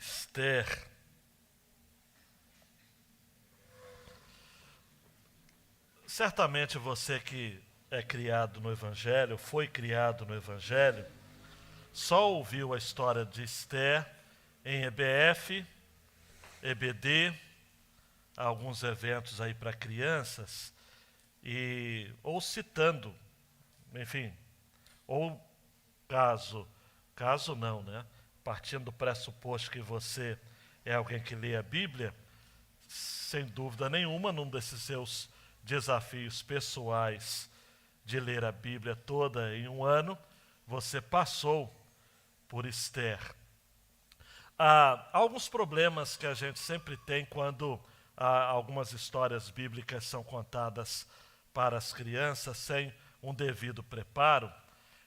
Esther. Certamente você que é criado no Evangelho, foi criado no Evangelho, só ouviu a história de Esther em EBF, EBD, alguns eventos aí para crianças, ou citando, enfim, ou caso não, né? Partindo do pressuposto que você é alguém que lê a Bíblia, sem dúvida nenhuma, num desses seus desafios pessoais de ler a Bíblia toda em um ano, você passou por Esther. Há alguns problemas que a gente sempre tem quando algumas histórias bíblicas são contadas para as crianças sem um devido preparo,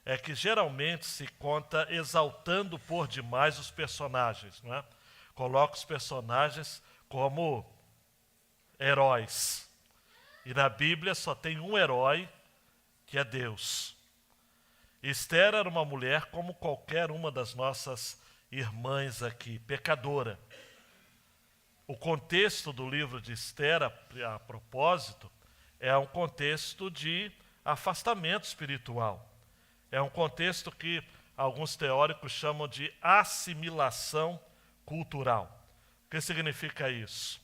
é que geralmente se conta exaltando por demais os personagens, não é? Coloca os personagens como heróis. E na Bíblia só tem um herói, que é Deus. Esther era uma mulher como qualquer uma das nossas irmãs aqui, pecadora. O contexto do livro de Esther, a propósito, é um contexto de afastamento espiritual. É um contexto que alguns teóricos chamam de assimilação cultural. O que significa isso?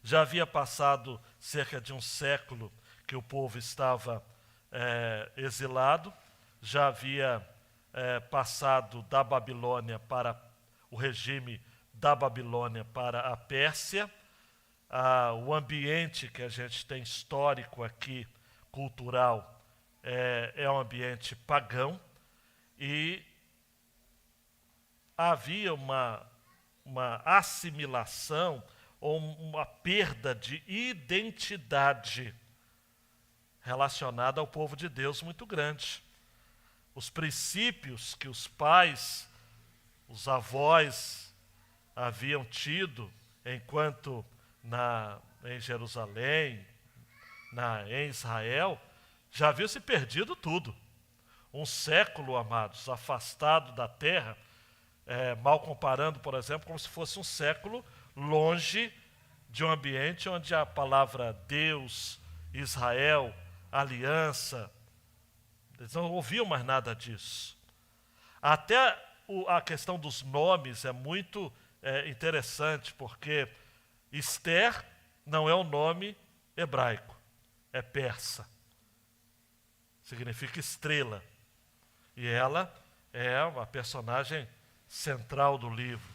Já havia passado cerca de um século que o povo estava exilado, já havia passado da Babilônia para o regime da Babilônia para a Pérsia. O ambiente que a gente tem histórico aqui, cultural, é um ambiente pagão, e havia uma assimilação ou uma perda de identidade relacionada ao povo de Deus muito grande. Os princípios que os pais, os avós haviam tido enquanto em Jerusalém, em Israel, já haviam se perdido tudo. Um século, amados, afastado da terra, mal comparando, por exemplo, como se fosse um século longe de um ambiente onde a palavra Deus, Israel, aliança, eles não ouviam mais nada disso. Até a questão dos nomes é muito interessante, porque Esther não é um nome hebraico, é persa. Significa estrela. E ela é uma personagem central do livro.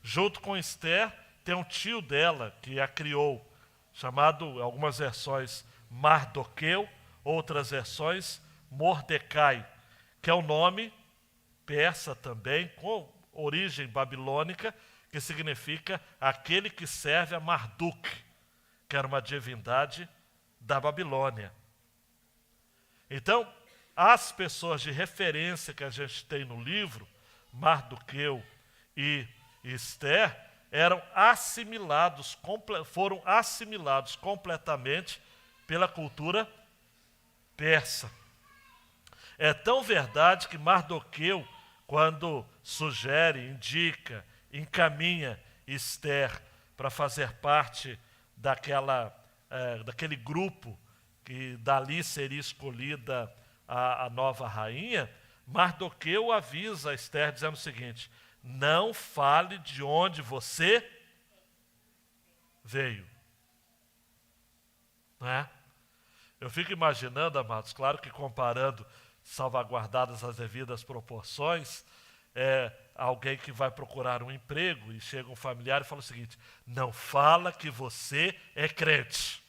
Junto com Esther, tem um tio dela que a criou, chamado, em algumas versões, Mardoqueu, outras versões, Mordecai, que é um nome persa também, com origem babilônica, que significa aquele que serve a Marduk, que era uma divindade da Babilônia. Então, as pessoas de referência que a gente tem no livro, Mardoqueu e Esther, foram assimilados completamente pela cultura persa. É tão verdade que Mardoqueu, quando sugere, indica, encaminha Esther para fazer parte daquele grupo que dali seria escolhida a nova rainha, Mardoqueu avisa Esther dizendo o seguinte: não fale de onde você veio. Não é? Eu fico imaginando, amados, claro que comparando, salvaguardadas as devidas proporções, alguém que vai procurar um emprego e chega um familiar e fala o seguinte: não fala que você é crente.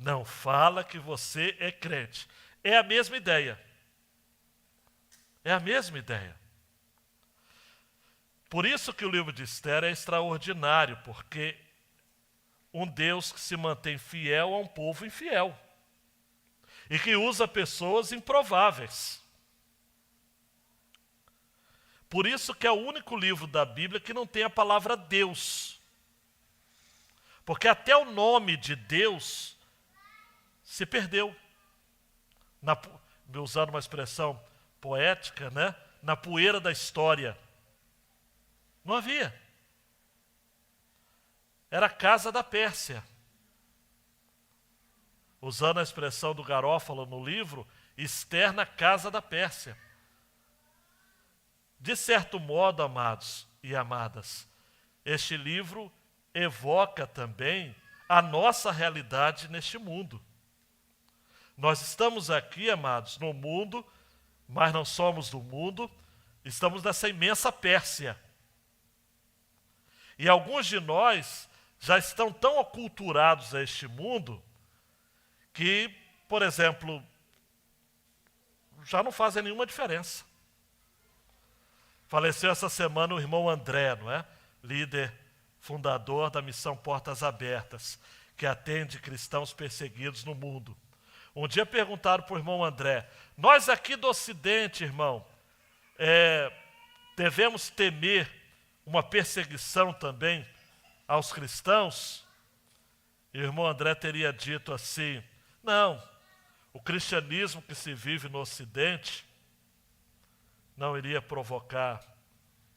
Não fala que você é crente. É a mesma ideia. É a mesma ideia. Por isso que o livro de Esther é extraordinário, porque um Deus que se mantém fiel a um povo infiel e que usa pessoas improváveis. Por isso que é o único livro da Bíblia que não tem a palavra Deus. Porque até o nome de Deus se perdeu. Usando uma expressão poética, né? na poeira da história. Não havia. Era a casa da Pérsia. Usando a expressão do Garófalo no livro, Esther na casa da Pérsia. De certo modo, amados e amadas, este livro evoca também a nossa realidade neste mundo. Nós estamos aqui, amados, no mundo, mas não somos do mundo, estamos nessa imensa Pérsia. E alguns de nós já estão tão aculturados a este mundo que, por exemplo, já não fazem nenhuma diferença. Faleceu essa semana o irmão André, não é? Líder, fundador da missão Portas Abertas, que atende cristãos perseguidos no mundo. Um dia perguntaram para o irmão André, nós aqui do Ocidente, irmão, devemos temer uma perseguição também aos cristãos? E o irmão André teria dito assim, não, o cristianismo que se vive no Ocidente não iria provocar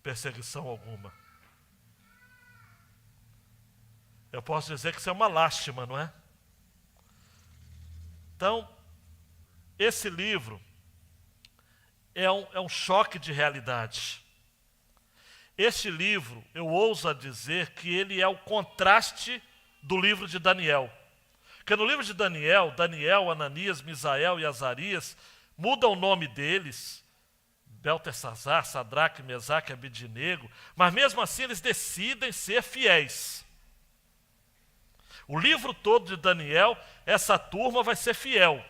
perseguição alguma. Eu posso dizer que isso é uma lástima, não é? Então, esse livro é um choque de realidade. Este livro, eu ouso a dizer que ele é o contraste do livro de Daniel. Porque no livro de Daniel, Ananias, Misael e Azarias mudam o nome deles, Beltesazar, Sadraque, Mesaque e Abednego, mas mesmo assim eles decidem ser fiéis. O livro todo de Daniel, essa turma vai ser fiel.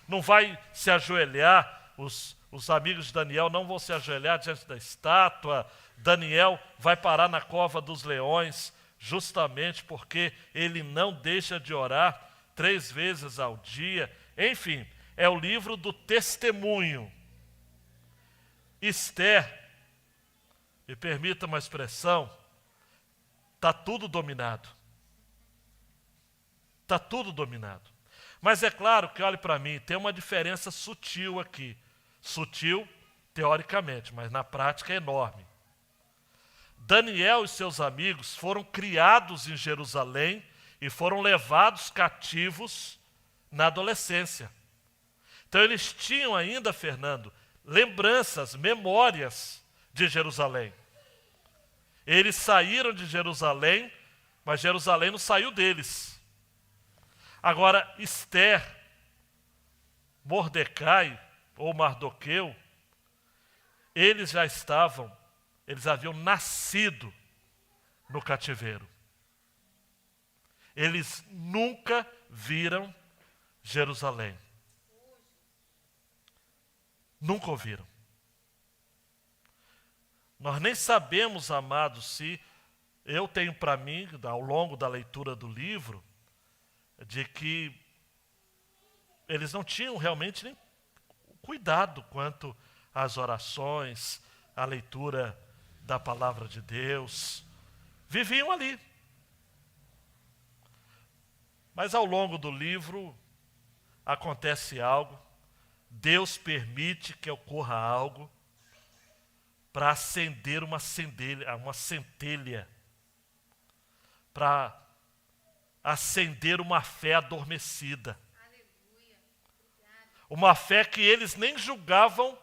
Não vai se ajoelhar, os amigos de Daniel não vão se ajoelhar diante da estátua. Daniel vai parar na cova dos leões, justamente porque ele não deixa de orar 3 vezes ao dia. Enfim, é o livro do testemunho. Esther, me permita uma expressão, está tudo dominado. Está tudo dominado. Mas é claro que, olhe para mim, tem uma diferença sutil aqui. Sutil, teoricamente, mas na prática é enorme. Daniel e seus amigos foram criados em Jerusalém e foram levados cativos na adolescência. Então eles tinham ainda, Fernando, lembranças, memórias de Jerusalém. Eles saíram de Jerusalém, mas Jerusalém não saiu deles. Agora, Esther, Mordecai ou Mardoqueu, eles haviam nascido no cativeiro. Eles nunca viram Jerusalém. Nunca ouviram. Nós nem sabemos, amados, se eu tenho para mim, ao longo da leitura do livro, de que eles não tinham realmente nem cuidado quanto às orações, à leitura da palavra de Deus. Viviam ali. Mas ao longo do livro acontece algo, Deus permite que ocorra algo para acender uma centelha, para acender uma fé adormecida. Uma fé que eles nem julgavam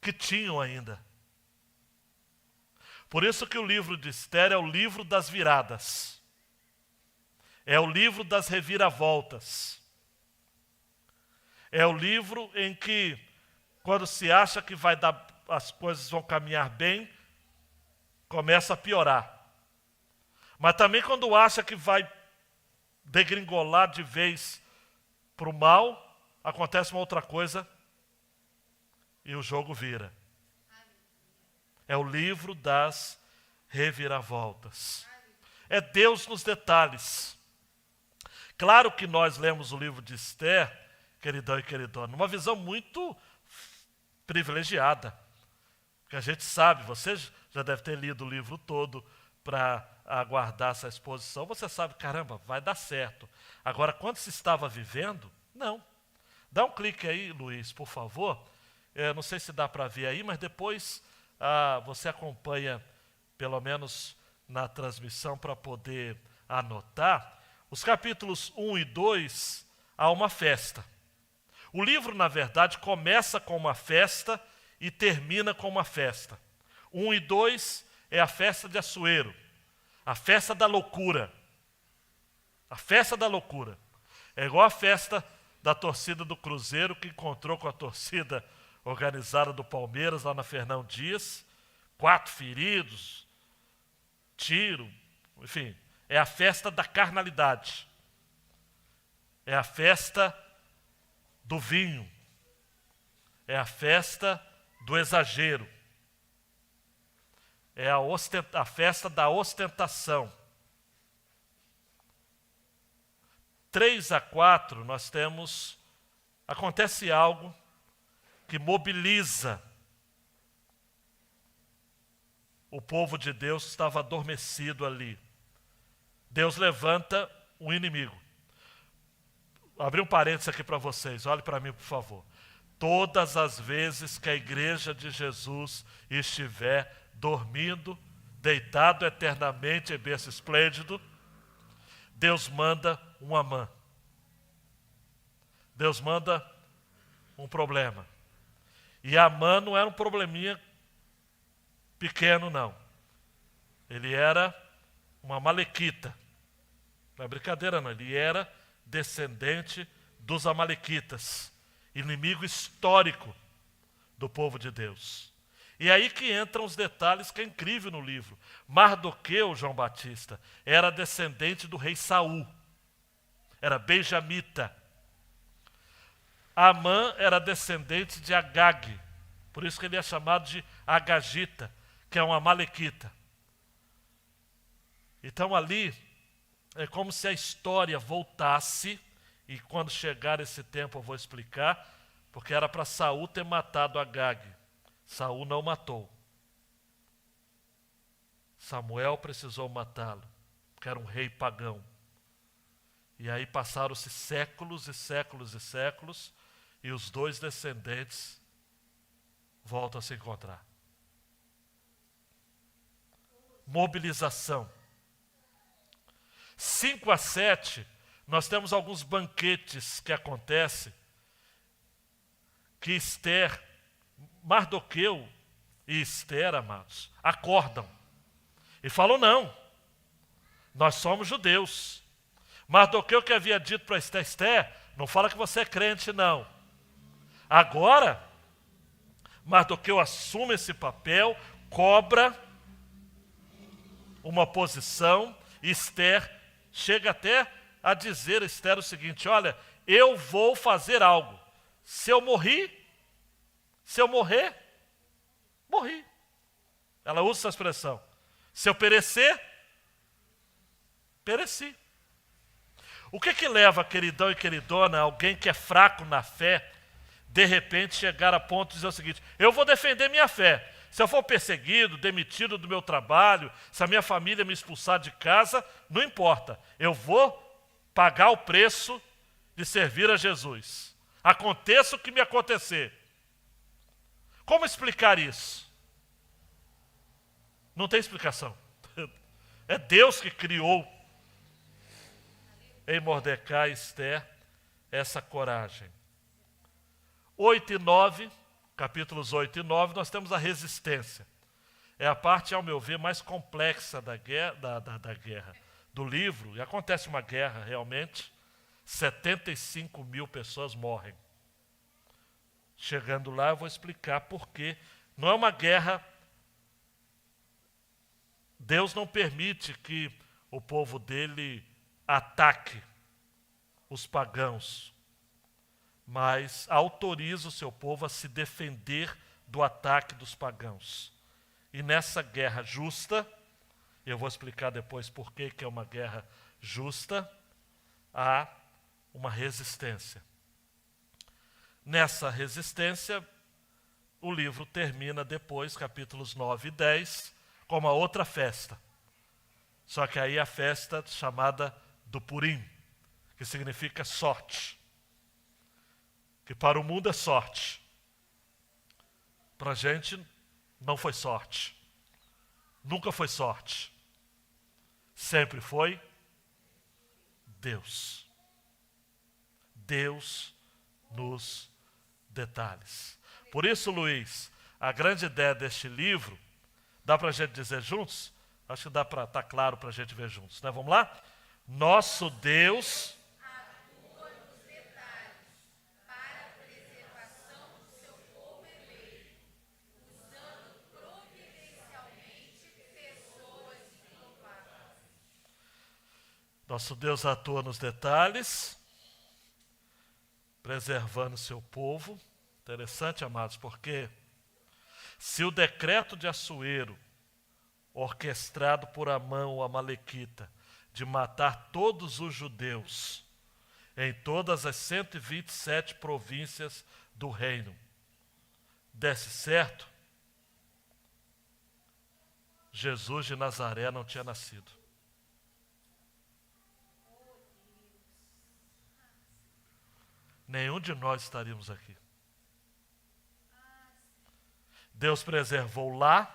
que tinham ainda. Por isso que o livro de Esther é o livro das viradas. É o livro das reviravoltas. É o livro em que, quando se acha que as coisas vão caminhar bem, começa a piorar. Mas também quando acha que vai degringolar de vez para o mal, acontece uma outra coisa e o jogo vira. É o livro das reviravoltas. É Deus nos detalhes. Claro que nós lemos o livro de Esther, queridão e queridona, numa visão muito privilegiada. Porque a gente sabe, você já deve ter lido o livro todo para aguardar essa exposição, você sabe, caramba, vai dar certo. Agora, quando se estava vivendo, não. Dá um clique aí, Luiz, por favor. não sei se dá para ver aí, mas depois você acompanha, pelo menos na transmissão, para poder anotar. Os capítulos 1 e 2, há uma festa. O livro, na verdade, começa com uma festa e termina com uma festa. 1 e 2 é a festa de Assuero, a festa da loucura. A festa da loucura. É igual a festa da torcida do Cruzeiro, que encontrou com a torcida organizada do Palmeiras, lá na Fernão Dias. 4 feridos, tiro, enfim. É a festa da carnalidade. É a festa do vinho. É a festa do exagero. É a festa da ostentação. 3 a 4, nós temos, acontece algo que mobiliza o povo de Deus que estava adormecido ali. Deus levanta um inimigo. Abri um parênteses aqui para vocês, olhe para mim, por favor. Todas as vezes que a igreja de Jesus estiver dormindo, deitado eternamente em berço esplêndido, Deus manda um Amã. Deus manda um problema. E Amã não era um probleminha pequeno, não. Ele era uma amalequita. Não é brincadeira, não. Ele era descendente dos amalequitas, inimigo histórico do povo de Deus. E aí que entram os detalhes que é incrível no livro. Mardoqueu, João Batista, era descendente do rei Saul. Era benjamita. Amã era descendente de Agag. Por isso que ele é chamado de Agagita, que é um amalequita. Então ali é como se a história voltasse, e quando chegar esse tempo eu vou explicar, porque era para Saul ter matado Agag. Saul não matou. Samuel precisou matá-lo, porque era um rei pagão. E aí passaram-se séculos e séculos e séculos, e os dois descendentes voltam a se encontrar. Mobilização. 5 a 7, nós temos alguns banquetes que acontecem, que Esther, Mardoqueu e Esther, amados, acordam. E falam, não, nós somos judeus. Mardoqueu que havia dito para Esther, Esther, não fala que você é crente, não. Agora, Mardoqueu assume esse papel, cobra uma posição, e Esther chega até a dizer a Esther o seguinte, olha, eu vou fazer algo. Se eu morrer, morri. Ela usa essa expressão. Se eu perecer, pereci. O que leva, queridão e queridona, alguém que é fraco na fé, de repente chegar a ponto de dizer o seguinte, eu vou defender minha fé. Se eu for perseguido, demitido do meu trabalho, se a minha família me expulsar de casa, não importa. Eu vou pagar o preço de servir a Jesus. Aconteça o que me acontecer. Como explicar isso? Não tem explicação. É Deus que criou em Mordecai e Esther essa coragem. 8 e 9, capítulos 8 e 9, nós temos a resistência. É a parte, ao meu ver, mais complexa da guerra, do livro. E acontece uma guerra realmente, 75 mil pessoas morrem. Chegando lá, eu vou explicar por quê. Não é uma guerra. Deus não permite que o povo dele ataque os pagãos, mas autoriza o seu povo a se defender do ataque dos pagãos. E nessa guerra justa, eu vou explicar depois por que é uma guerra justa, há uma resistência. Nessa resistência, o livro termina depois, capítulos 9 e 10, com uma outra festa. Só que aí a festa chamada do Purim, que significa sorte. Que para o mundo é sorte. para a gente não foi sorte. Nunca foi sorte. Sempre foi Deus. Deus nos detalhes. Por isso, Luiz, a grande ideia deste livro, dá para a gente dizer juntos? Acho que dá para estar claro para a gente ver juntos, né? Vamos lá? Nosso Deus atua nos detalhes para a preservação do seu povo eleito, usando providencialmente pessoas improváveis. Nosso Deus atua nos detalhes, preservando o seu povo. Interessante, amados, porque se o decreto de Assuero, orquestrado por Amã, o amalequita, de matar todos os judeus em todas as 127 províncias do reino, desse certo, Jesus de Nazaré não tinha nascido. Nenhum de nós estaríamos aqui. Deus preservou lá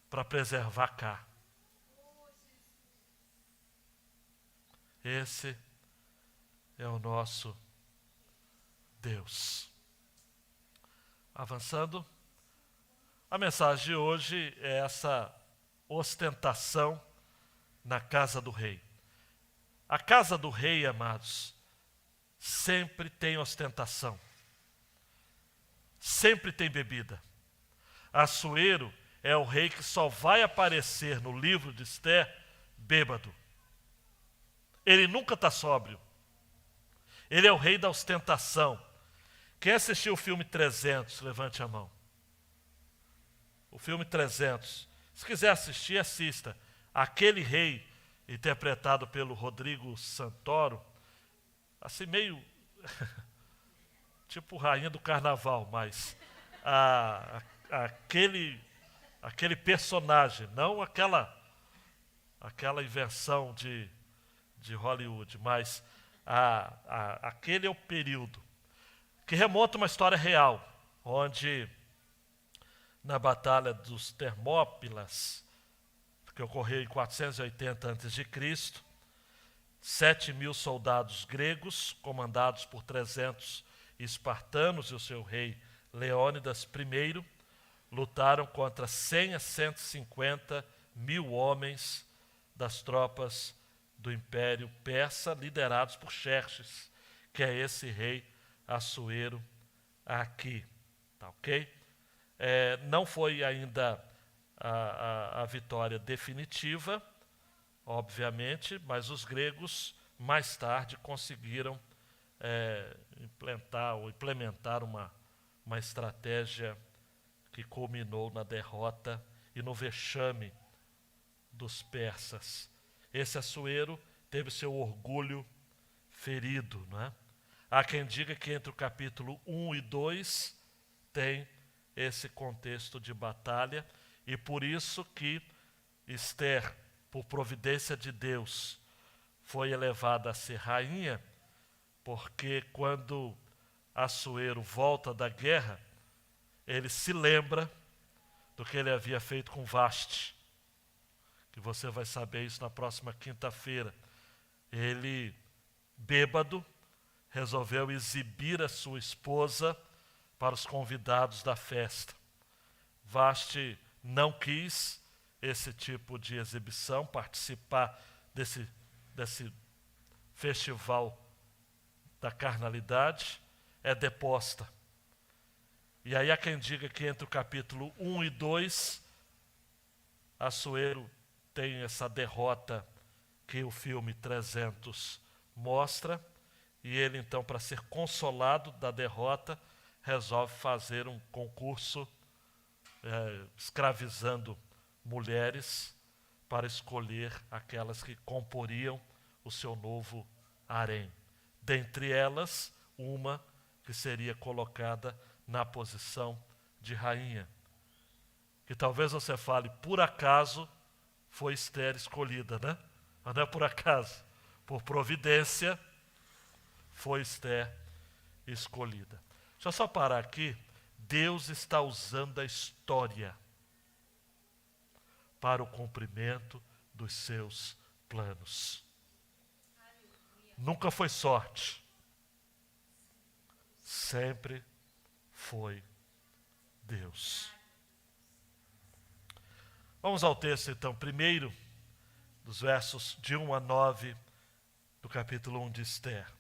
para preservar cá. Esse é o nosso Deus. Avançando, a mensagem de hoje é essa ostentação na casa do rei. A casa do rei, amados, sempre tem ostentação. Sempre tem bebida. Assuero é o rei que só vai aparecer no livro de Esther bêbado. Ele nunca está sóbrio. Ele é o rei da ostentação. Quem assistiu o filme 300, levante a mão. O filme 300. Se quiser assistir, assista. Aquele rei, interpretado pelo Rodrigo Santoro, assim meio tipo rainha do carnaval, mas aquele personagem, não aquela invenção de Hollywood, mas aquele é o período que remonta uma história real, onde na Batalha dos Termópilas, que ocorreu em 480 a.C., 7.000 soldados gregos, comandados por 300 espartanos e o seu rei Leônidas I, lutaram contra 100 a 150 mil homens das tropas do Império Persa, liderados por Xerxes, que é esse rei Assuero aqui. Tá ok? Não foi ainda a vitória definitiva, obviamente, mas os gregos mais tarde conseguiram implementar uma estratégia que culminou na derrota e no vexame dos persas. Esse Assuero teve seu orgulho ferido, não é? Há quem diga que entre o capítulo 1 e 2 tem esse contexto de batalha, e por isso que Esther, por providência de Deus, foi elevada a ser rainha, porque quando Assuero volta da guerra, ele se lembra do que ele havia feito com Vaste, que você vai saber isso na próxima quinta-feira. Ele, bêbado, resolveu exibir a sua esposa para os convidados da festa. Vaste não quis esse tipo de exibição, participar desse festival da carnalidade, é deposta. E aí há quem diga que entre o capítulo 1 e 2, Assuero tem essa derrota que o filme 300 mostra, e ele então, para ser consolado da derrota, resolve fazer um concurso escravizando mulheres para escolher aquelas que comporiam o seu novo harém. Dentre elas, uma que seria colocada na posição de rainha. Que talvez você fale, por acaso foi Esther escolhida, né? Mas não é por acaso, por providência foi Esther escolhida. Deixa eu só parar aqui. Deus está usando a história para o cumprimento dos seus planos. Nunca foi sorte. Sempre foi Deus. Vamos ao texto então, primeiro, dos versos de 1 a 9 do capítulo 1 de Esther.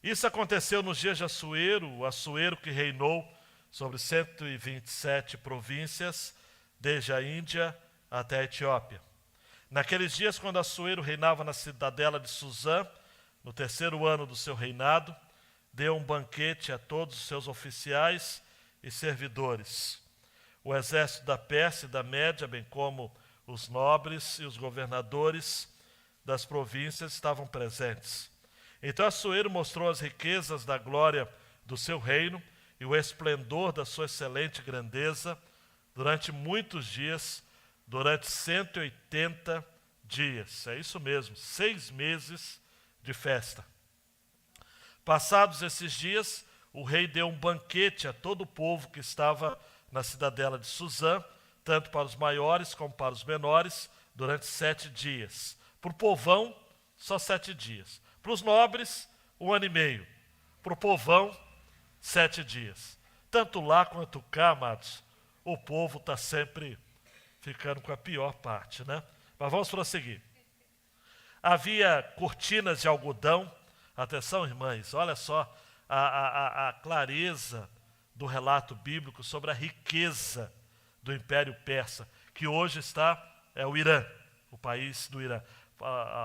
Isso aconteceu nos dias de Assuero, o Assuero que reinou sobre 127 províncias, desde a Índia até a Etiópia. Naqueles dias, quando Assuero reinava na cidadela de Suzã, no terceiro ano do seu reinado, deu um banquete a todos os seus oficiais e servidores. O exército da Pérsia e da Média, bem como os nobres e os governadores das províncias estavam presentes. Então Assuero mostrou as riquezas da glória do seu reino e o esplendor da sua excelente grandeza durante muitos dias, durante 180 dias. É isso mesmo, 6 meses de festa. Passados esses dias, o rei deu um banquete a todo o povo que estava na cidadela de Suzã, tanto para os maiores como para os menores, durante 7 dias. Para o povão, só 7 dias. Para os nobres, 1 ano e meio. Para o povão, 7 dias. Tanto lá quanto cá, amados, o povo está sempre ficando com a pior parte, né? Mas vamos prosseguir. Havia cortinas de algodão. Atenção, irmãs, olha só a clareza do relato bíblico sobre a riqueza do Império Persa, que hoje é o Irã, o país do Irã.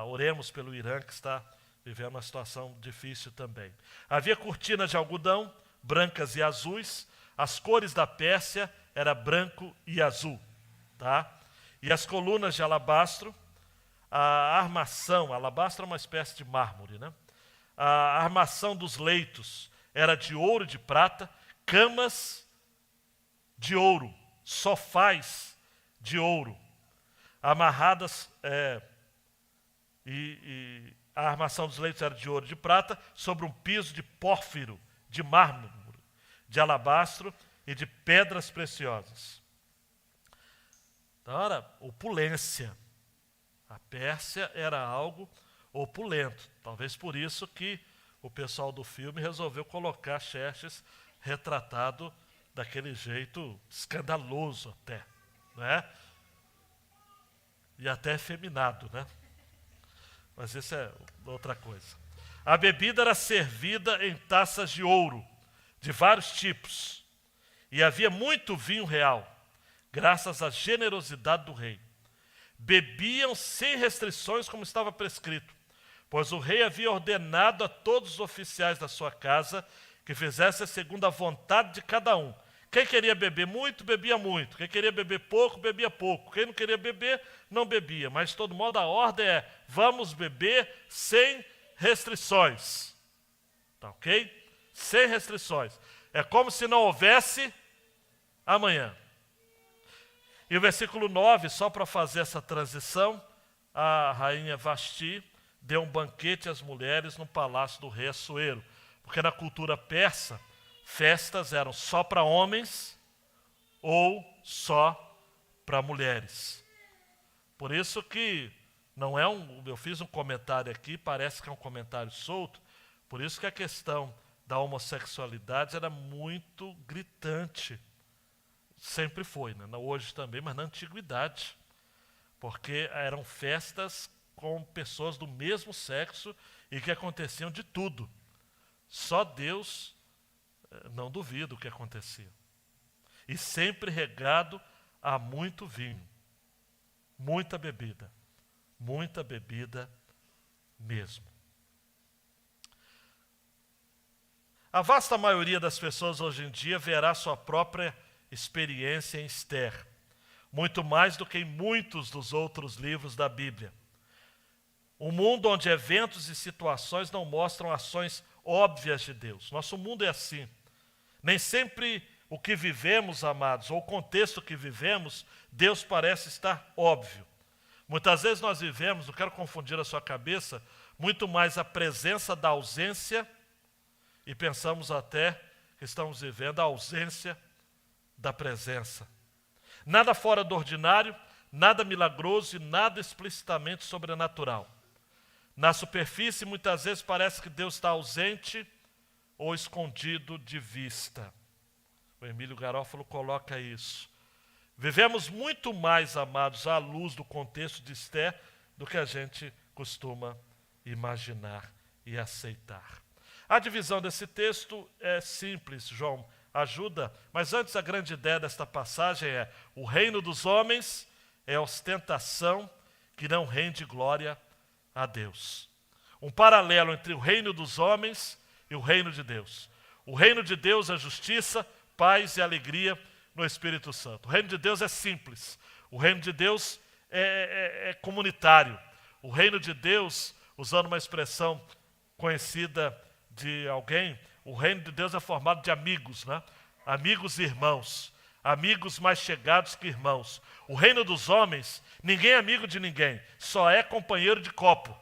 Oremos pelo Irã, que está vivendo uma situação difícil também. Havia cortinas de algodão, brancas e azuis. As cores da Pérsia era branco e azul, tá? E as colunas de alabastro, a armação, alabastro é uma espécie de mármore, né? A armação dos leitos era de ouro e de prata, camas de ouro, sofás de ouro, amarradas, e a armação dos leitos era de ouro e de prata, sobre um piso de pórfiro, de mármore, de alabastro e de pedras preciosas. Então era opulência. A Pérsia era algo opulento. Talvez por isso que o pessoal do filme resolveu colocar Xerxes retratado daquele jeito escandaloso até, né? E até efeminado, né? Mas isso é outra coisa. A bebida era servida em taças de ouro, de vários tipos, e havia muito vinho real, graças à generosidade do rei. Bebiam sem restrições, como estava prescrito, pois o rei havia ordenado a todos os oficiais da sua casa que fizessem segundo a vontade de cada um. Quem queria beber muito, bebia muito. Quem queria beber pouco, bebia pouco. Quem não queria beber, não bebia. Mas, de todo modo, a ordem é: vamos beber sem restrições. Tá ok? Sem restrições. É como se não houvesse amanhã. E o versículo 9, só para fazer essa transição, a rainha Vasti deu um banquete às mulheres no palácio do rei Assuero. Porque na cultura persa, festas eram só para homens ou só para mulheres. Por isso que não é eu fiz um comentário aqui, parece que é um comentário solto, por isso que a questão da homossexualidade era muito gritante. Sempre foi, né? Hoje também, mas na antiguidade. Porque eram festas com pessoas do mesmo sexo e que aconteciam de tudo. Só Deus, não duvido o que acontecia. E sempre regado a muito vinho. Muita bebida mesmo. A vasta maioria das pessoas hoje em dia verá sua própria experiência em Esther, muito mais do que em muitos dos outros livros da Bíblia. Um mundo onde eventos e situações não mostram ações óbvias de Deus. Nosso mundo é assim. Nem sempre o que vivemos, amados, ou o contexto que vivemos, Deus parece estar óbvio. Muitas vezes nós vivemos, não quero confundir a sua cabeça, muito mais a presença da ausência e pensamos até que estamos vivendo a ausência da presença. Nada fora do ordinário, nada milagroso e nada explicitamente sobrenatural. Na superfície, muitas vezes parece que Deus está ausente ou escondido de vista. O Emílio Garófalo coloca isso. Vivemos muito mais, amados, à luz do contexto de Esther do que a gente costuma imaginar e aceitar. A divisão desse texto é simples, João ajuda, mas antes a grande ideia desta passagem é: o reino dos homens é ostentação que não rende glória a Deus. Um paralelo entre o reino dos homens e o reino de Deus. O reino de Deus é justiça, paz e alegria no Espírito Santo. O reino de Deus é simples. O reino de Deus é comunitário. O reino de Deus, usando uma expressão conhecida de alguém, o reino de Deus é formado de amigos, né? Amigos e irmãos. Amigos mais chegados que irmãos. O reino dos homens, ninguém é amigo de ninguém, só é companheiro de copo.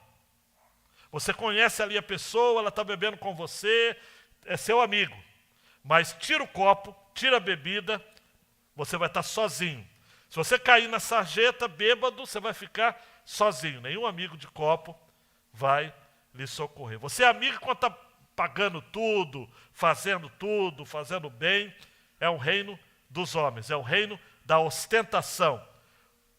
Você conhece ali a pessoa, ela está bebendo com você, é seu amigo. Mas tira o copo, tira a bebida, você vai estar sozinho. Se você cair na sarjeta, bêbado, você vai ficar sozinho. Nenhum amigo de copo vai lhe socorrer. Você é amigo quando está pagando tudo, fazendo bem. É o reino dos homens, é o reino da ostentação.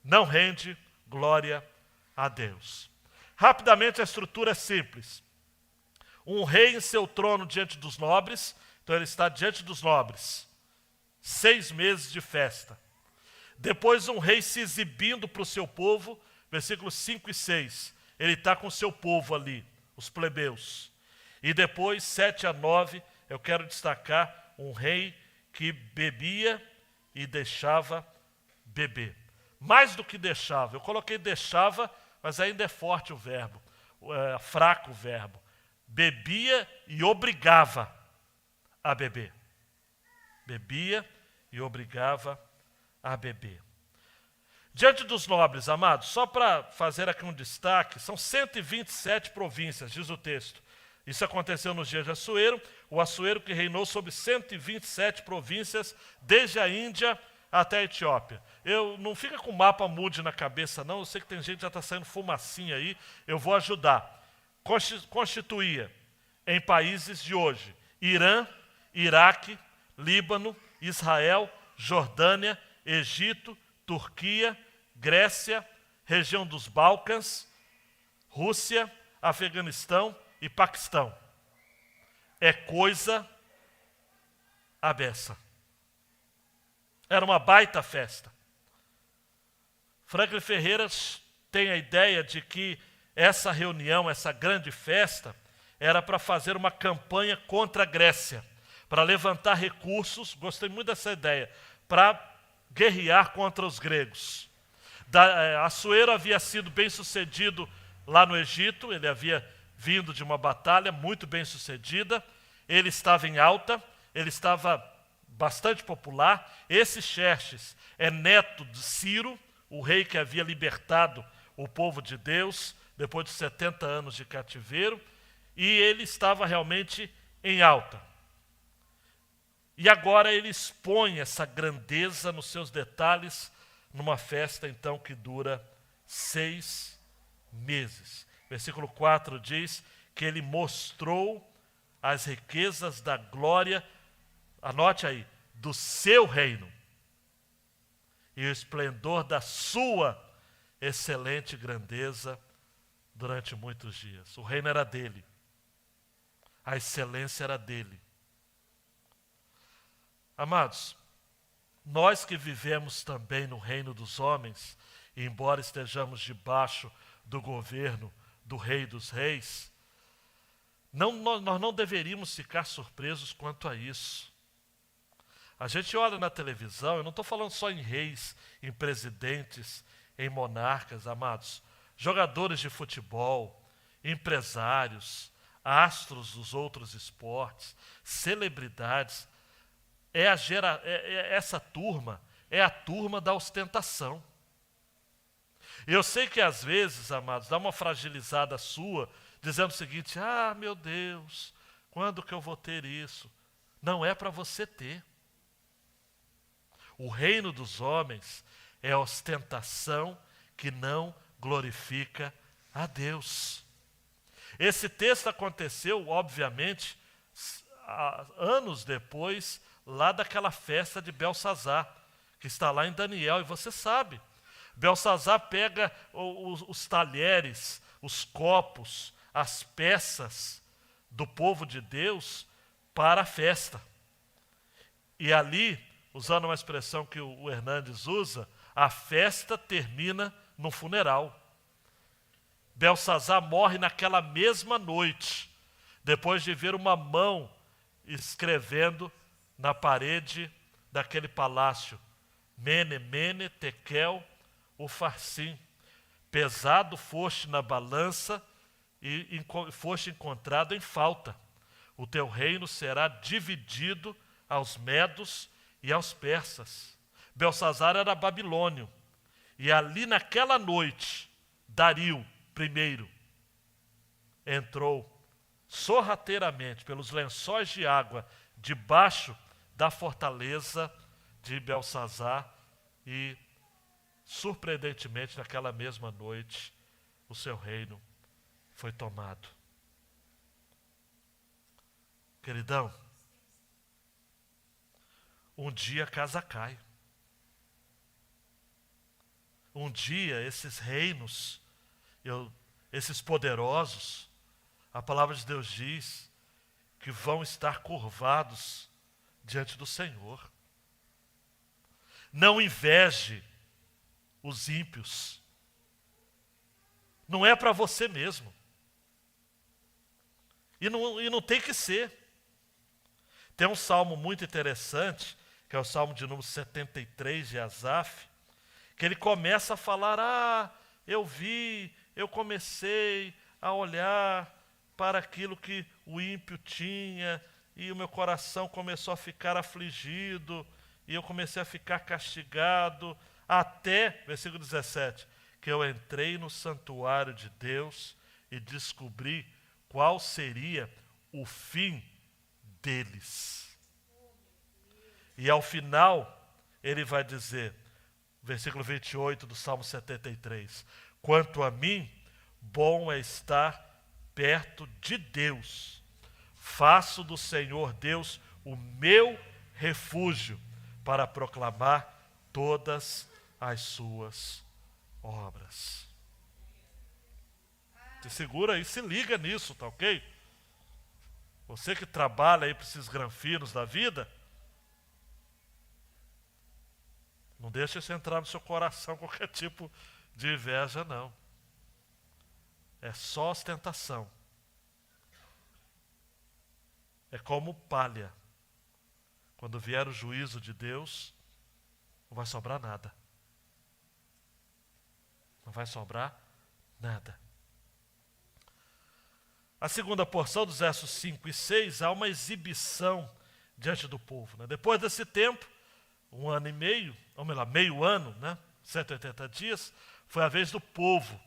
Não rende glória a Deus. Rapidamente, a estrutura é simples. Um rei em seu trono diante dos nobres, então ele está diante dos nobres. 6 meses de festa. Depois um rei se exibindo para o seu povo, versículos 5 e 6. Ele está com o seu povo ali, os plebeus. E depois, 7 a 9, eu quero destacar um rei que bebia e deixava beber. Mais do que deixava, eu coloquei deixava, mas ainda é forte o verbo, fraco o verbo. Bebia e obrigava a beber. Bebia e obrigava a beber. Diante dos nobres, amados, só para fazer aqui um destaque, são 127 províncias, diz o texto. Isso aconteceu nos dias de Assuero, o Assuero que reinou sobre 127 províncias, desde a Índia até a Etiópia. Eu não fica com o mapa mude na cabeça, não. Eu sei que tem gente que já está saindo fumacinha aí. Eu vou ajudar. Constituía em países de hoje: Irã, Iraque, Líbano, Israel, Jordânia, Egito, Turquia, Grécia, região dos Balcãs, Rússia, Afeganistão e Paquistão. É coisa à beça. Era uma baita festa. Franklin Ferreira tem a ideia de que essa reunião, essa grande festa, era para fazer uma campanha contra a Grécia, para levantar recursos, gostei muito dessa ideia, para guerrear contra os gregos. Assuero havia sido bem sucedido lá no Egito, ele havia vindo de uma batalha muito bem sucedida, ele estava em alta, ele estava bastante popular. Esse Xerxes é neto de Ciro, o rei que havia libertado o povo de Deus depois de 70 anos de cativeiro, e ele estava realmente em alta. E agora ele expõe essa grandeza nos seus detalhes numa festa então que dura 6 meses. Versículo 4 diz que ele mostrou as riquezas da glória, anote aí, do seu reino e o esplendor da sua excelente grandeza durante muitos dias. O reino era dele, a excelência era dele. Amados, nós que vivemos também no reino dos homens, e embora estejamos debaixo do governo do Rei dos Reis, nós não deveríamos ficar surpresos quanto a isso. A gente olha na televisão, eu não estou falando só em reis, em presidentes, em monarcas, amados, jogadores de futebol, empresários, astros dos outros esportes, celebridades. Essa turma é a turma da ostentação. Eu sei que às vezes, amados, dá uma fragilizada sua, dizendo o seguinte: ah, meu Deus, quando que eu vou ter isso? Não é para você ter. O reino dos homens é ostentação que não glorifica a Deus. Esse texto aconteceu, obviamente, anos depois, lá daquela festa de Belsazar, que está lá em Daniel, e você sabe. Belsazar pega os talheres, os copos, as peças do povo de Deus para a festa. E ali, usando uma expressão que o Hernandes usa, a festa termina no funeral. Belsazar morre naquela mesma noite, depois de ver uma mão escrevendo na parede daquele palácio: Mene, Mene, Tekel, Ufarsim. Pesado foste na balança e foste encontrado em falta. O teu reino será dividido aos medos e aos persas. Belsazar era babilônio. E ali naquela noite, Dario I entrou sorrateiramente pelos lençóis de água debaixo da fortaleza de Belsazar e, surpreendentemente, naquela mesma noite, o seu reino foi tomado. Queridão, um dia a casa cai. Um dia esses reinos, esses poderosos, a palavra de Deus diz que vão estar curvados diante do Senhor. Não inveje os ímpios. Não é para você mesmo. E não tem que ser. Tem um salmo muito interessante, que é o salmo de número 73 de Asaf, que ele começa a falar: eu comecei a olhar para aquilo que o ímpio tinha, e o meu coração começou a ficar afligido, e eu comecei a ficar castigado, até, versículo 17, que eu entrei no santuário de Deus e descobri qual seria o fim deles. E ao final, ele vai dizer, versículo 28 do Salmo 73, quanto a mim, bom é estar perto de Deus. Faço do Senhor Deus o meu refúgio para proclamar todas as suas obras. Se segura aí, se liga nisso, tá ok? Você que trabalha aí para esses granfinos da vida, não deixe isso entrar no seu coração qualquer tipo de inveja, não. É só ostentação. É como palha. Quando vier o juízo de Deus, não vai sobrar nada. Não vai sobrar nada. A segunda porção, dos versos 5 e 6, há uma exibição diante do povo, né? Depois desse tempo, 1 ano e meio, ou melhor, meio ano, né? 180 dias, foi a vez do povo,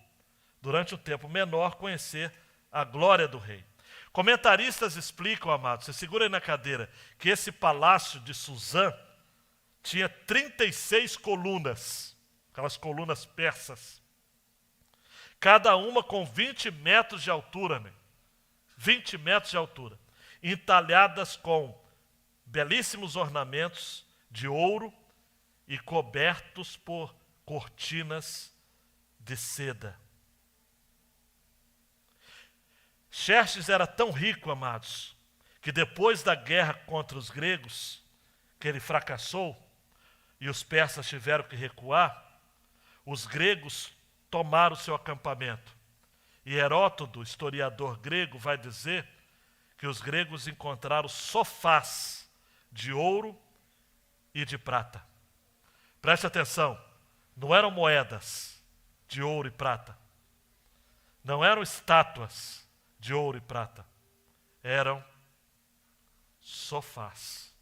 durante um tempo menor, conhecer a glória do rei. Comentaristas explicam, amados, você segura aí na cadeira, que esse palácio de Suzã tinha 36 colunas, aquelas colunas persas, cada uma com 20 metros de altura, né? 20 metros de altura, entalhadas com belíssimos ornamentos de ouro e cobertos por cortinas de seda. Xerxes era tão rico, amados, que depois da guerra contra os gregos, que ele fracassou e os persas tiveram que recuar, os gregos tomaram o seu acampamento. E Heródoto, historiador grego, vai dizer que os gregos encontraram sofás de ouro e de prata. Preste atenção, não eram moedas de ouro e prata. Não eram estátuas de ouro e prata. Eram sofás.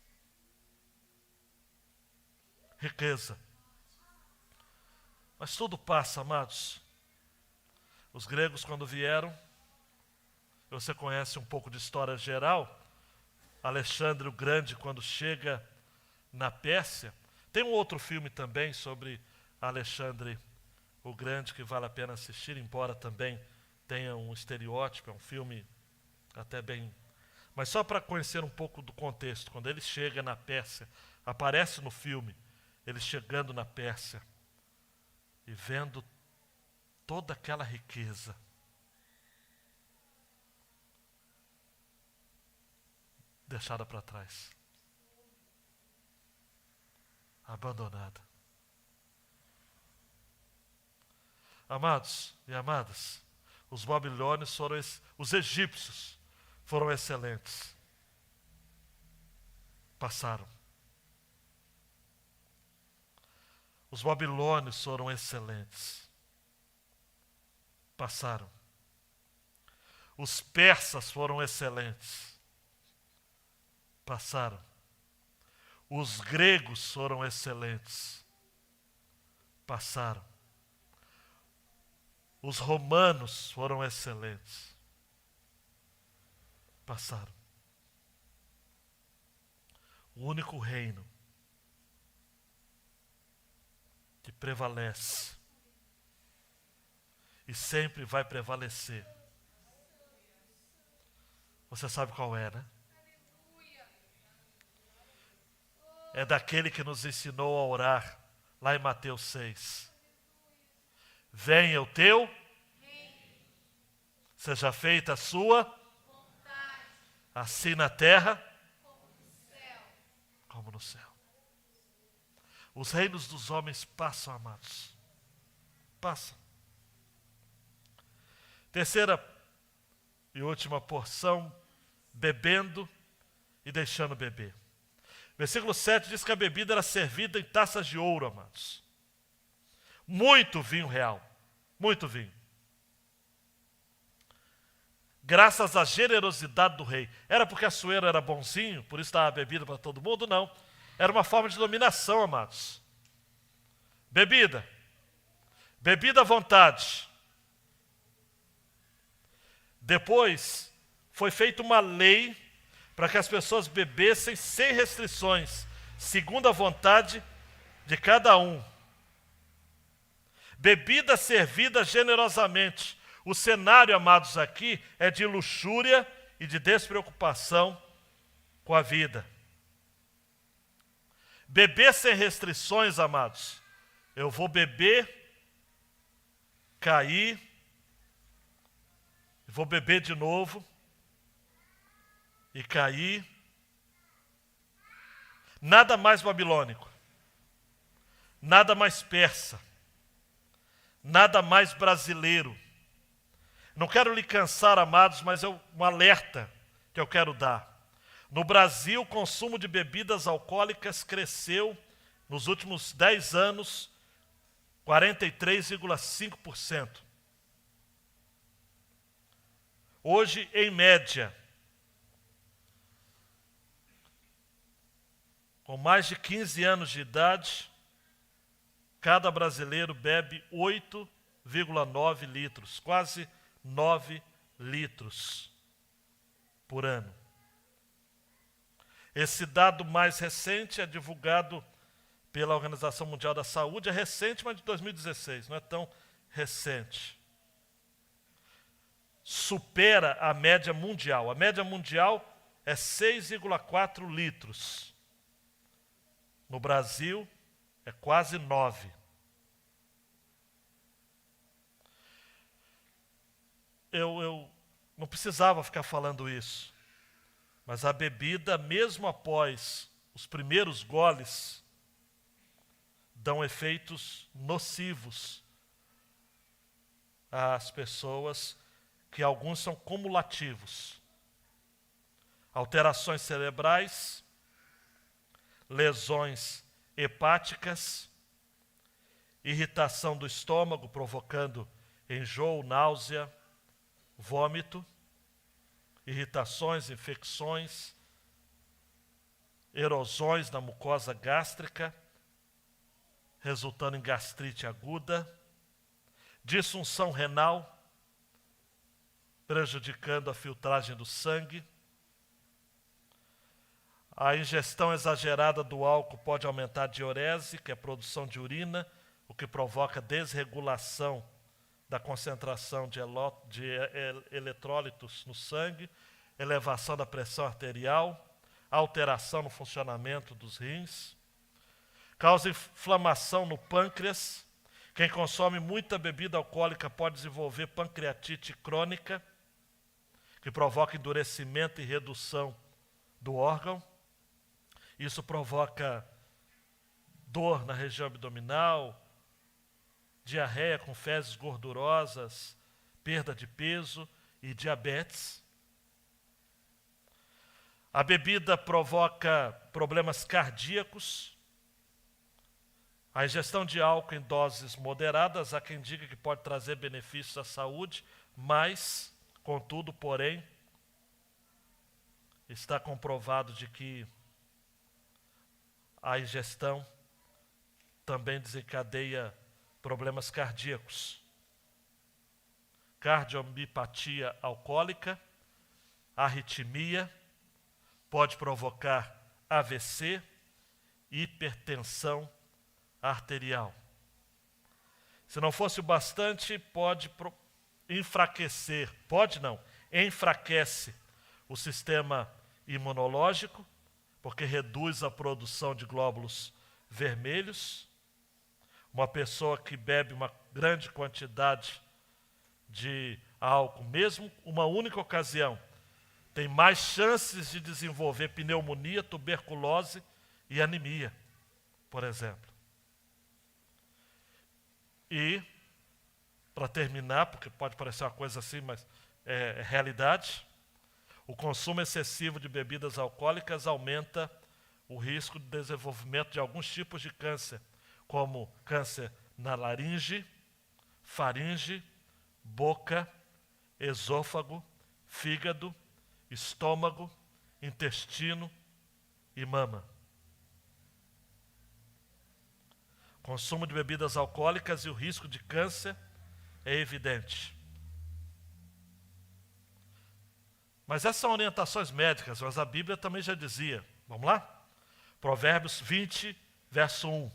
Riqueza. Mas tudo passa, amados. Os gregos, quando vieram, você conhece um pouco de história geral, Alexandre o Grande, quando chega na Pérsia. Tem um outro filme também sobre Alexandre o Grande que vale a pena assistir, embora também tenha um estereótipo, é um filme até bem... Mas só para conhecer um pouco do contexto, quando ele chega na Pérsia, aparece no filme, ele chegando na Pérsia e vendo toda aquela riqueza. Deixada para trás. Abandonada. Amados e amadas, os babilônios foram, os egípcios foram excelentes. Passaram. Os babilônios foram excelentes. Passaram. Os persas foram excelentes. Passaram. Os gregos foram excelentes. Passaram. Os romanos foram excelentes. Passaram. O único reino que prevalece e sempre vai prevalecer. Você sabe qual é, né? É daquele que nos ensinou a orar, lá em Mateus 6. Venha o teu, seja feita a sua, assim na terra, como no céu. Os reinos dos homens passam, amados. Passam. Terceira e última porção, bebendo e deixando beber. Versículo 7 diz que a bebida era servida em taças de ouro, amados. Muito vinho real. Muito vinho. Graças à generosidade do rei. Era porque Assuero era bonzinho, por isso dava bebida para todo mundo? Não. Era uma forma de dominação, amados. Bebida. Bebida à vontade. Depois, foi feita uma lei para que as pessoas bebessem sem restrições, segundo a vontade de cada um. Bebida servida generosamente. O cenário, amados, aqui é de luxúria e de despreocupação com a vida. Beber sem restrições, amados. Eu vou beber, cair, vou beber de novo e cair. Nada mais babilônico, nada mais persa, nada mais brasileiro. Não quero lhe cansar, amados, mas é um alerta que eu quero dar. No Brasil, o consumo de bebidas alcoólicas cresceu nos últimos 10 anos 43,5%. Hoje, em média, com mais de 15 anos de idade, cada brasileiro bebe 8,9 litros, quase 9 litros por ano. Esse dado mais recente é divulgado pela Organização Mundial da Saúde, é recente, mas de 2016, não é tão recente. Supera a média mundial. A média mundial é 6,4 litros. No Brasil, é quase 9. Eu não precisava ficar falando isso, mas a bebida, mesmo após os primeiros goles, dão efeitos nocivos às pessoas, que alguns são cumulativos. Alterações cerebrais, lesões hepáticas, irritação do estômago, provocando enjoo, náusea, vômito, irritações, infecções, erosões na mucosa gástrica, resultando em gastrite aguda, disfunção renal, prejudicando a filtragem do sangue, A ingestão exagerada do álcool pode aumentar a diurese, que é a produção de urina, o que provoca desregulação da concentração de eletrólitos no sangue, elevação da pressão arterial, alteração no funcionamento dos rins, causa inflamação no pâncreas. Quem consome muita bebida alcoólica pode desenvolver pancreatite crônica, que provoca endurecimento e redução do órgão. Isso provoca dor na região abdominal, diarreia com fezes gordurosas, perda de peso e diabetes. A bebida provoca problemas cardíacos. A ingestão de álcool em doses moderadas, há quem diga que pode trazer benefícios à saúde, mas, contudo, porém, está comprovado de que a ingestão também desencadeia problemas cardíacos. Cardiomiopatia alcoólica, arritmia, pode provocar AVC, hipertensão arterial. Se não fosse o bastante, enfraquece o sistema imunológico, porque reduz a produção de glóbulos vermelhos. Uma pessoa que bebe uma grande quantidade de álcool, mesmo uma única ocasião, tem mais chances de desenvolver pneumonia, tuberculose e anemia, por exemplo. E, para terminar, porque pode parecer uma coisa assim, mas é realidade, o consumo excessivo de bebidas alcoólicas aumenta o risco de desenvolvimento de alguns tipos de câncer, como câncer na laringe, faringe, boca, esôfago, fígado, estômago, intestino e mama. Consumo de bebidas alcoólicas e o risco de câncer é evidente. Mas essas são orientações médicas, mas a Bíblia também já dizia. Vamos lá? Provérbios 20, verso 1.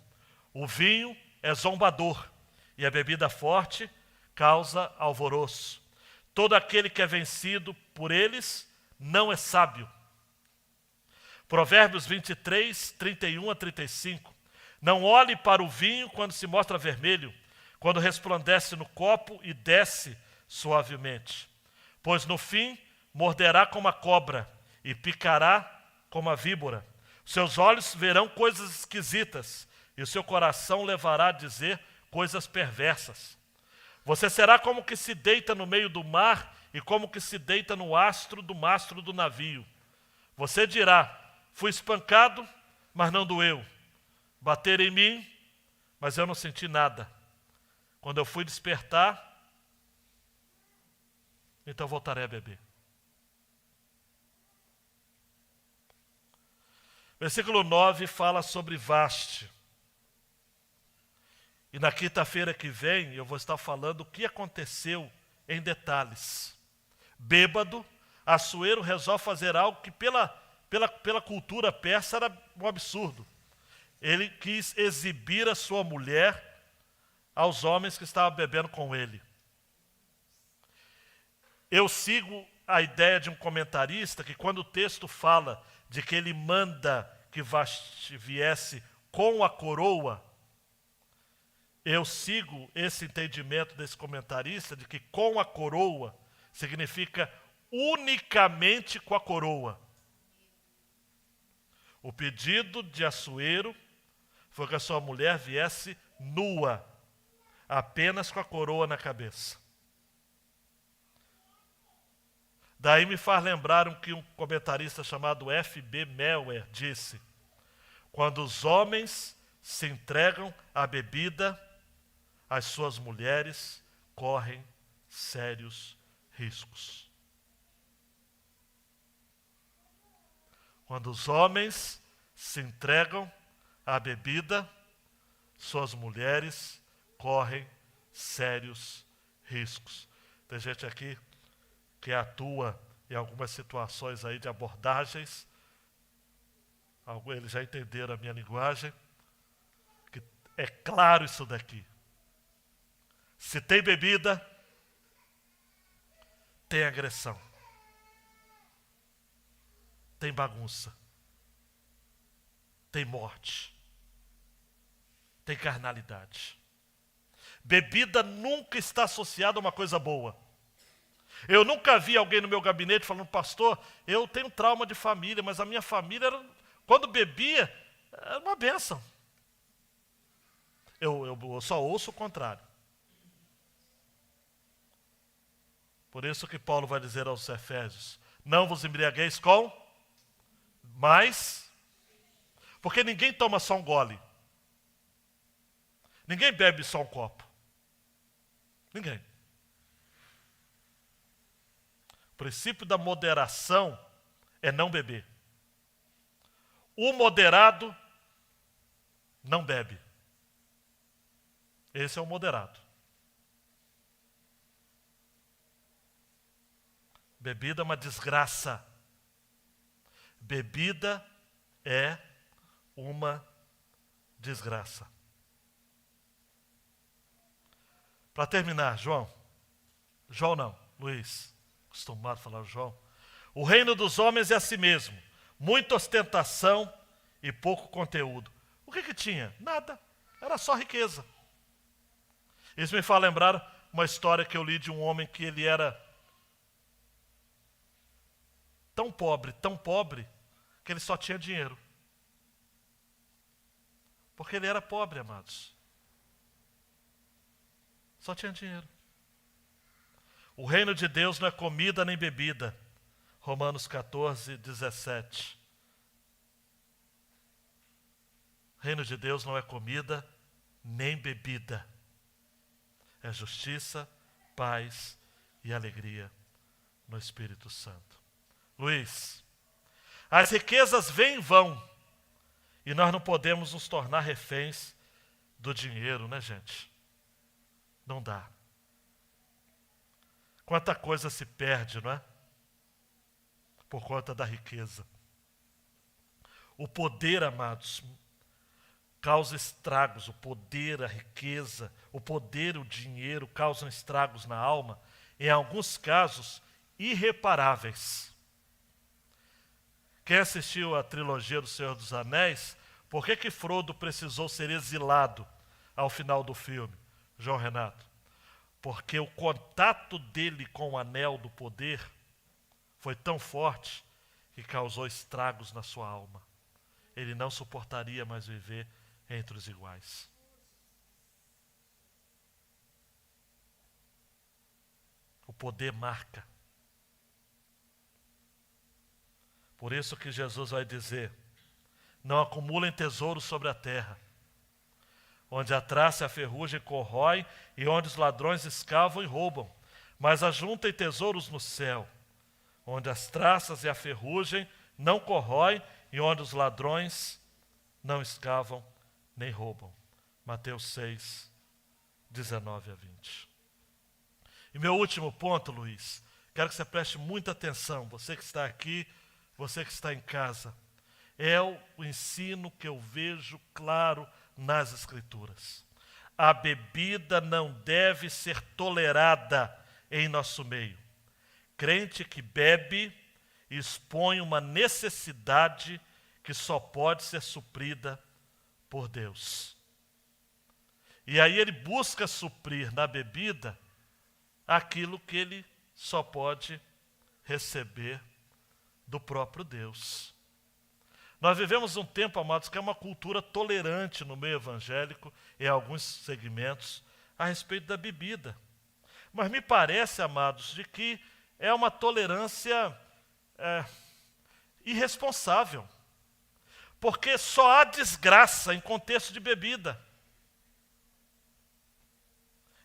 O vinho é zombador e a bebida forte causa alvoroço. Todo aquele que é vencido por eles não é sábio. Provérbios 23, 31 a 35. Não olhe para o vinho quando se mostra vermelho, quando resplandece no copo e desce suavemente. Pois no fim morderá como a cobra e picará como a víbora. Seus olhos verão coisas esquisitas e o seu coração levará a dizer coisas perversas. Você será como que se deita no meio do mar e como que se deita no astro do mastro do navio. Você dirá, fui espancado, mas não doeu. Bateram em mim, mas eu não senti nada. Quando eu fui despertar, então voltarei a beber. Versículo 9 fala sobre Vaste. E na quinta-feira que vem eu vou estar falando o que aconteceu em detalhes. Bêbado, Assuero resolve fazer algo que pela cultura persa era um absurdo. Ele quis exibir a sua mulher aos homens que estavam bebendo com ele. Eu sigo a ideia de um comentarista que quando o texto fala de que ele manda que Vaste viesse com a coroa, eu sigo esse entendimento desse comentarista de que com a coroa significa unicamente com a coroa. O pedido de Assuero foi que a sua mulher viesse nua, apenas com a coroa na cabeça. Daí me faz lembrar o que um comentarista chamado F.B. Meller disse: quando os homens se entregam à bebida, as suas mulheres correm sérios riscos. Quando os homens se entregam à bebida, suas mulheres correm sérios riscos. Tem gente aqui que atua em algumas situações aí de abordagens Eles já entenderam a minha linguagem. Que é claro isso daqui. Se tem bebida, tem agressão. Tem bagunça. Tem morte. Tem carnalidade. Bebida nunca está associada a uma coisa boa. Eu nunca vi alguém no meu gabinete falando, pastor, eu tenho trauma de família, mas a minha família, quando bebia, era uma bênção. Eu só ouço o contrário. Por isso que Paulo vai dizer aos Efésios, não vos embriagueis com mais, porque ninguém toma só um gole. Ninguém bebe só um copo. Ninguém. O princípio da moderação é não beber. O moderado não bebe. Esse é o moderado. Bebida é uma desgraça. Bebida é uma desgraça. Para terminar, João não, Luiz, acostumado a falar João. O reino dos homens é a si mesmo, muita ostentação e pouco conteúdo. O que tinha? Nada, era só riqueza. Isso me faz lembrar uma história que eu li de um homem que ele era tão pobre, que ele só tinha dinheiro. Porque ele era pobre, amados. Só tinha dinheiro. O reino de Deus não é comida nem bebida. Romanos 14, 17. O reino de Deus não é comida nem bebida. É justiça, paz e alegria no Espírito Santo. Luiz, as riquezas vêm e vão. E nós não podemos nos tornar reféns do dinheiro, né, gente? Não dá. Quanta coisa se perde, não é? Por conta da riqueza. O poder, amados, causa estragos. O poder, a riqueza, o poder, o dinheiro causam estragos na alma, em alguns casos, irreparáveis. Quem assistiu à trilogia do Senhor dos Anéis, por que Frodo precisou ser exilado ao final do filme, João Renato? Porque o contato dele com o anel do poder foi tão forte que causou estragos na sua alma. Ele não suportaria mais viver entre os iguais. O poder marca. Por isso que Jesus vai dizer, não acumulem tesouros sobre a terra, onde a traça e a ferrugem corrói e onde os ladrões escavam e roubam, mas ajuntem tesouros no céu, onde as traças e a ferrugem não corrói e onde os ladrões não escavam nem roubam. Mateus 6, 19 a 20. E meu último ponto, Luiz, quero que você preste muita atenção, você que está aqui, você que está em casa, é o ensino que eu vejo claro nas Escrituras. A bebida não deve ser tolerada em nosso meio. Crente que bebe expõe uma necessidade que só pode ser suprida por Deus. E aí ele busca suprir na bebida aquilo que ele só pode receber do próprio Deus. Nós vivemos um tempo, amados, que é uma cultura tolerante no meio evangélico, em alguns segmentos, a respeito da bebida. Mas me parece, amados, de que é uma tolerância irresponsável. Porque só há desgraça em contexto de bebida.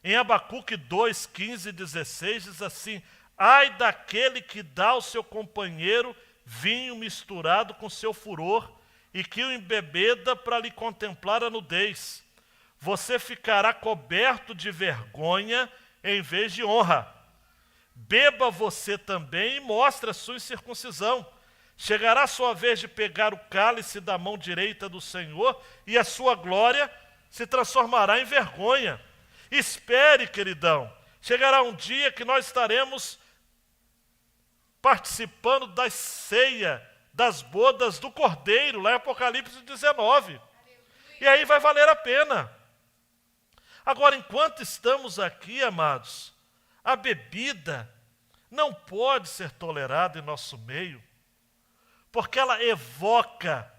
Em Abacuque 2, 15 e 16 diz assim, ai daquele que dá ao seu companheiro vinho misturado com seu furor e que o embebeda para lhe contemplar a nudez. Você ficará coberto de vergonha em vez de honra. Beba você também e mostre a sua incircuncisão. chegará a sua vez de pegar o cálice da mão direita do Senhor e a sua glória se transformará em vergonha. Espere, queridão, chegará um dia que nós estaremos participando da ceia, das bodas do Cordeiro, lá em Apocalipse 19. E aí vai valer a pena. Agora, enquanto estamos aqui, amados, a bebida não pode ser tolerada em nosso meio, porque ela evoca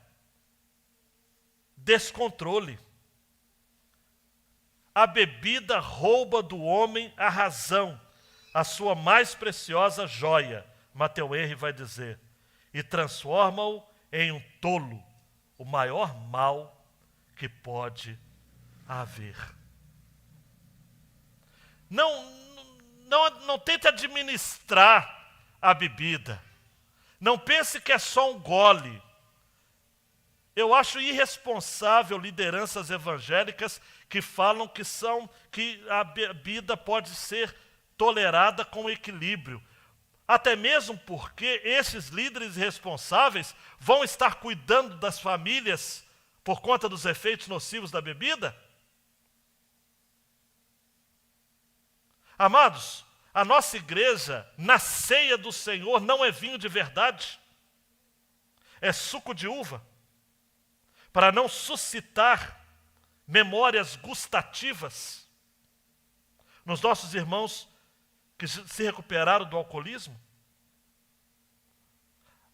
descontrole. A bebida rouba do homem a razão, a sua mais preciosa joia, Matthew Henry vai dizer, e transforma-o em um tolo, o maior mal que pode haver. Não tente administrar a bebida. Não pense que é só um gole. Eu acho irresponsável lideranças evangélicas que falam que a bebida pode ser tolerada com equilíbrio. Até mesmo porque esses líderes responsáveis vão estar cuidando das famílias por conta dos efeitos nocivos da bebida. Amados, a nossa igreja, na ceia do Senhor, não é vinho de verdade, é suco de uva, para não suscitar memórias gustativas nos nossos irmãos que se recuperaram do alcoolismo.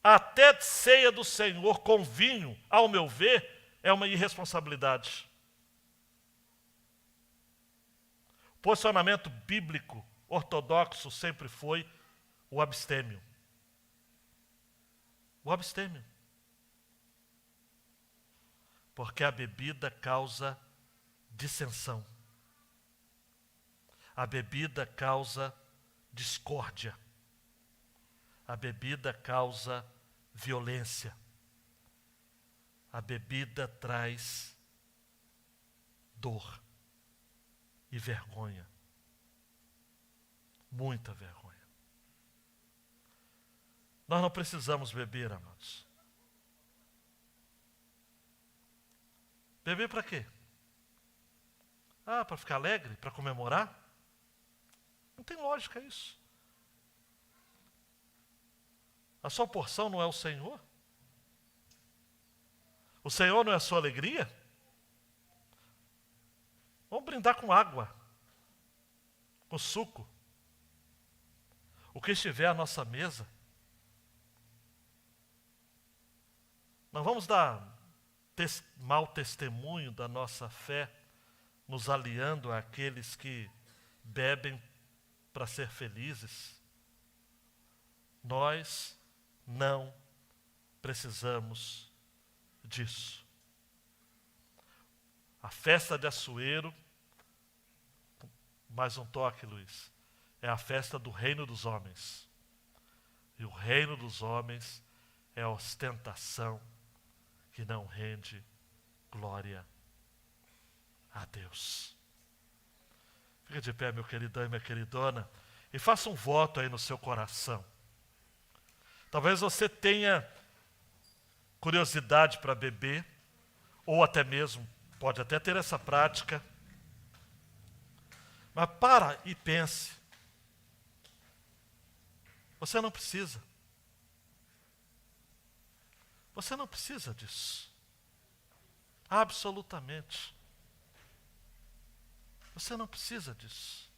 Até ceia do Senhor com vinho, ao meu ver, é uma irresponsabilidade. O posicionamento bíblico ortodoxo sempre foi o abstêmio. O abstêmio. Porque a bebida causa dissensão. A bebida causa discórdia. A bebida causa violência. A bebida traz dor e vergonha. Muita vergonha. Nós não precisamos beber, amados. Beber para quê? Para ficar alegre? Para comemorar? Não tem lógica isso. A sua porção não é o Senhor? O Senhor não é a sua alegria? Vamos brindar com água, com suco. O que estiver à nossa mesa. Não vamos dar mau testemunho da nossa fé, nos aliando àqueles que bebem para ser felizes. Nós não precisamos disso. A festa de Açoeiro, mais um toque, Luiz, é a festa do reino dos homens. E o reino dos homens é a ostentação que não rende glória a Deus. Fica de pé, meu queridão e minha queridona, e faça um voto aí no seu coração. Talvez você tenha curiosidade para beber, ou até mesmo, pode até ter essa prática, mas para e pense. Você não precisa. Você não precisa disso. Absolutamente. Você não precisa disso.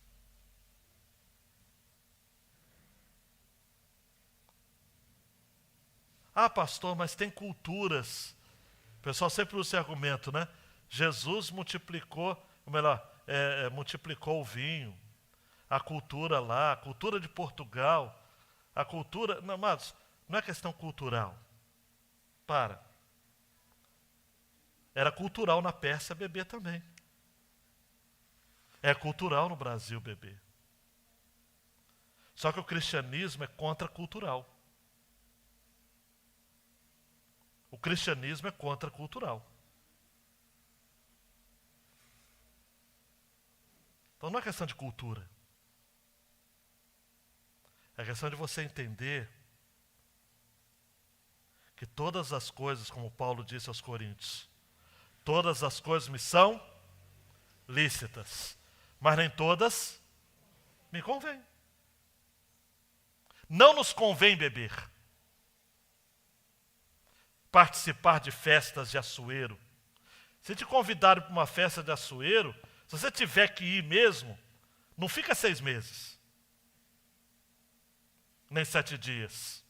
Pastor, mas tem culturas. O pessoal sempre usa esse argumento, né? Jesus multiplicou, ou melhor, multiplicou o vinho. A cultura lá, a cultura de Portugal, a cultura... Não, mas não é questão cultural. Era cultural na Pérsia beber também. É cultural no Brasil beber. Só que o cristianismo é contracultural. O cristianismo é contracultural. Então não é questão de cultura. É questão de você entender que todas as coisas, como Paulo disse aos Coríntios, todas as coisas me são lícitas, mas nem todas me convêm. Não nos convém beber, participar de festas de açoeiro. Se te convidarem para uma festa de açoeiro, se você tiver que ir mesmo, não fica 6 meses, nem 7 dias.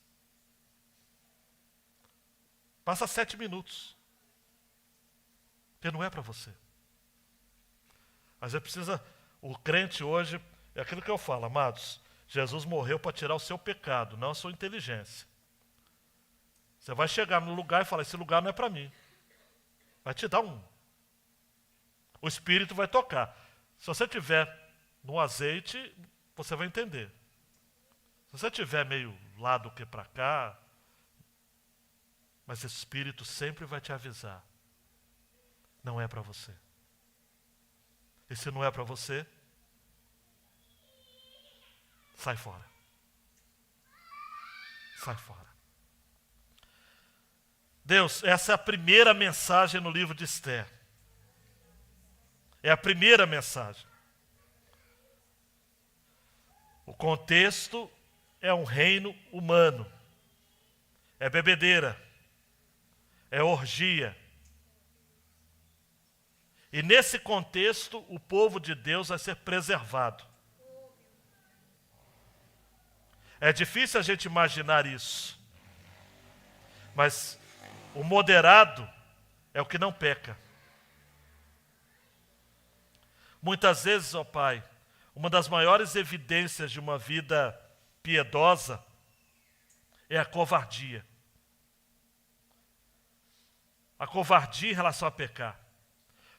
Passa 7 minutos, porque não é para você. Mas o crente hoje, é aquilo que eu falo, amados, Jesus morreu para tirar o seu pecado, não a sua inteligência. Você vai chegar no lugar e falar, esse lugar não é para mim. Vai te dar um. O Espírito vai tocar. Se você estiver no azeite, você vai entender. Se você estiver meio lá do que para cá, mas o Espírito sempre vai te avisar. Não é para você. E se não é para você, sai fora. Sai fora. Deus, essa é a primeira mensagem no livro de Esther. É a primeira mensagem. O contexto é um reino humano. É bebedeira. É orgia. E nesse contexto, o povo de Deus vai ser preservado. É difícil a gente imaginar isso. Mas o moderado é o que não peca. Muitas vezes, ó Pai, uma das maiores evidências de uma vida piedosa é a covardia. A covardia em relação a pecar.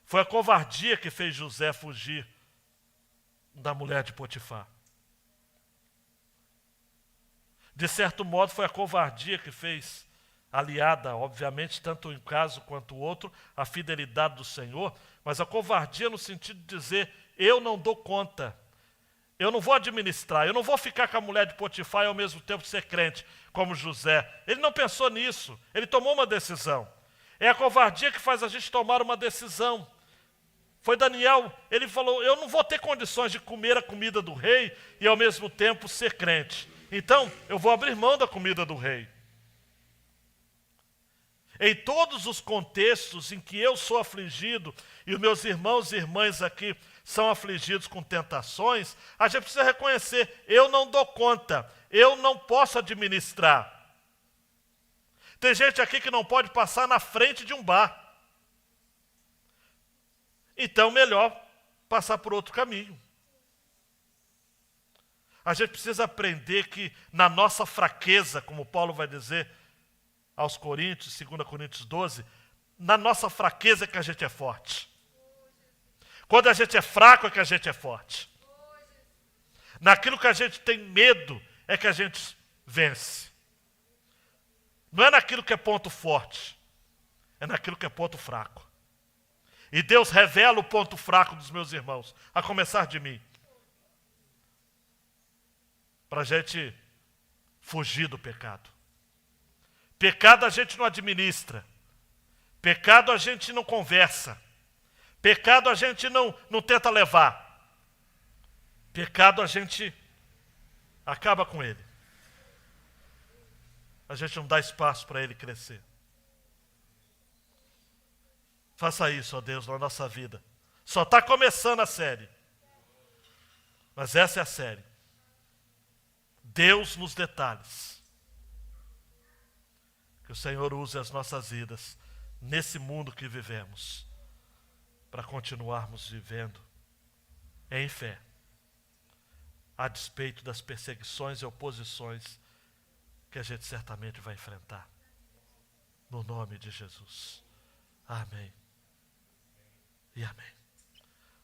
Foi a covardia que fez José fugir da mulher de Potifar. De certo modo, foi a covardia que fez, aliada, obviamente, tanto um caso quanto o outro, a fidelidade do Senhor, mas a covardia no sentido de dizer, eu não dou conta, eu não vou administrar, eu não vou ficar com a mulher de Potifar e ao mesmo tempo ser crente, como José. Ele não pensou nisso, ele tomou uma decisão. É a covardia que faz a gente tomar uma decisão. Foi Daniel, ele falou, eu não vou ter condições de comer a comida do rei e ao mesmo tempo ser crente. Então, eu vou abrir mão da comida do rei. Em todos os contextos em que eu sou afligido e os meus irmãos e irmãs aqui são afligidos com tentações, a gente precisa reconhecer, eu não dou conta, eu não posso administrar. Tem gente aqui que não pode passar na frente de um bar. Então, melhor passar por outro caminho. A gente precisa aprender que na nossa fraqueza, como Paulo vai dizer aos Coríntios, 2 Coríntios 12, na nossa fraqueza é que a gente é forte. Quando a gente é fraco é que a gente é forte. Naquilo que a gente tem medo é que a gente vence. Não é naquilo que é ponto forte, é naquilo que é ponto fraco. E Deus revela o ponto fraco dos meus irmãos, a começar de mim. Para a gente fugir do pecado. Pecado a gente não administra. Pecado a gente não conversa. Pecado a gente não tenta levar. Pecado a gente acaba com ele. A gente não dá espaço para ele crescer. Faça isso, ó Deus, na nossa vida. Só está começando a série. Mas essa é a série. Deus nos detalhes. Que o Senhor use as nossas vidas nesse mundo que vivemos para continuarmos vivendo em fé, a despeito das perseguições e oposições que a gente certamente vai enfrentar. No nome de Jesus. Amém. E amém.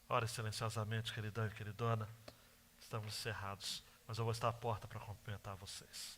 Ora silenciosamente, queridão e queridona. Estamos encerrados, mas eu vou estar à porta para cumprimentar vocês.